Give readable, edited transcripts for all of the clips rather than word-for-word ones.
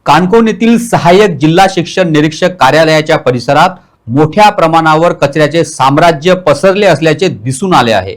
काणकोण येथील सहाय्यक जिल्हा शिक्षण निरीक्षक कार्यालयाच्या परिसरात मोठ्या प्रमाणावर कचऱ्याचे साम्राज्य पसरले असल्याचे दिसून आले आहे।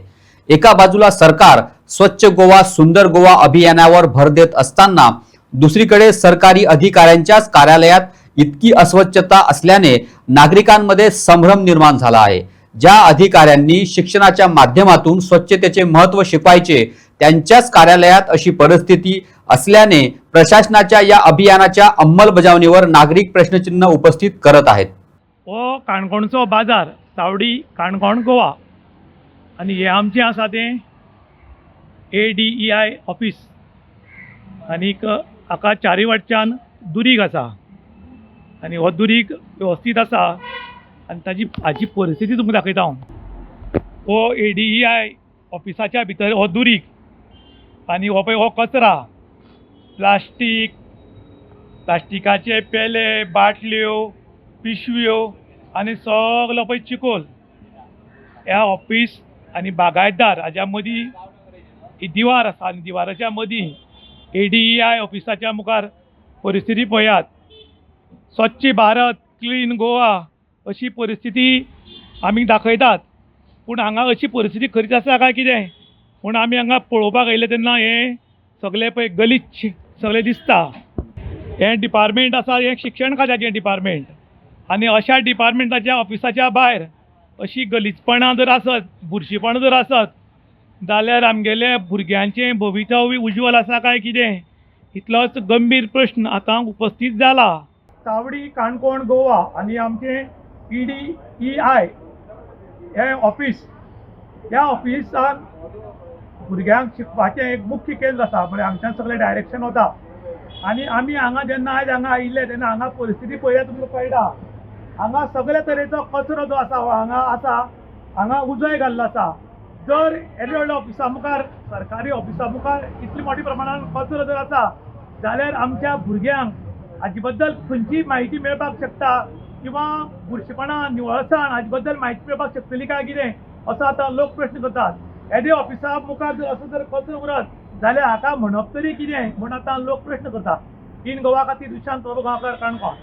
एका बाजूला सरकार स्वच्छ गोवा सुंदर गोवा अभियानावर भर देत असताना दुसरीकडे सरकारी अधिकाऱ्यांच्याच कार्यालयात इतकी अस्वच्छता असल्याने नागरिकांमध्ये संभ्रम निर्माण झाला आहे। ज्या अधिकाऱ्यांनी शिक्षणाच्या माध्यमातून स्वच्छतेचे महत्त्व शिकवायचे त्यांच्याच कार्यालयात अशी परिस्थिती असल्याने प्रशासनाच्या या अभियानाच्या अंमलबजावणीवर नागरिक प्रश्नचिन्ह उपस्थित करत आहेत। हो काणकोणचो बाजार सावडी काणकोण गोवा आणि हे आमचे आसा ते ADEI ऑफिस आनीक हाका चारी वाटच्यान दुरीग आसा आनी हो दुरीग वेवस्थीत आसा आनी हाची परिस्थिती तुमकां दाखयता हांव। हो ADEI ऑफिसाच्या भितर हो दुरीग आनी हो पळय हो कचरा प्लास्टिकाचे पेले बाटल्यो पिशव्यो आनी सगलो पळय चिकोल ह्या ऑफिस आनी बागायतदार हाच्या मदीं ही दिवार आसा आनी दिवाराच्या मदीं ADEI ऑफिसाच्या मुखार परिस्थिती पळयात। स्वच्छ भारत क्लीन गोवा अशी परिस्थिती आमी दाखयतात, पूण हांगा अशी परिस्थिती खरीच आसा काय कितें म्हूण आमी हांगा पळोवपाक येयले तेन्ना हे सगळे पळय गलीच्छ सगळे दिसता। हें डिपार्टमेंट आसा हें शिक्षण खात्याचें डिपार्टमेंट आनी अशा डिपार्टमेंटाच्या ऑफिसाच्या भायर अशी गलीचपणां जर आसत बुरशीपणां जर आसत जाल्यार आमगेले भुरग्यांचें भवितव्य उज्वल आसा काय कितें इतलोच गंभीर प्रश्न आतां उपस्थित जाला। सावडी काणकोण गोवा आनी आमचें ADEI हें ऑफिस ह्या ऑफिसान भुरग्यांक शिकपाचें एक मुख्य केंद्र आसा, म्हळ्यार हांगच्यान सगळें डायरेक्शन वता आनी आमी हांगा जेन्ना आयज हांगा आयिल्ले तेन्ना हांगा परिस्थिती पळयल्यार तुमकां कळटा। हांगा सगळे तरेचो कचरो जो आसा हो हांगा आसा, हांगा उजय घाल्लो आसा। जर येदे व्हडल्या ऑफिसा मुखार सरकारी ऑफिसा मुखार इतली मोठ्या प्रमाणान कचरो जर आसा जाल्यार आमच्या भुरग्यांक हाचे बद्दल खंयची म्हायती मेळपाक शकता किंवा बुरशीपणां निवळसाण हाचे बद्दल म्हायती मेळपाक शकतली काय कितें असो आतां लोक प्रश्न करतात। येदे ऑफिसा मुखार जर असो जर कचरो उरत जाल्यार हाका म्हणप तरी कितें म्हूण आतां लोक प्रश्न करतात। इन गोवा खातीर विशांत गांवकर काणकोण।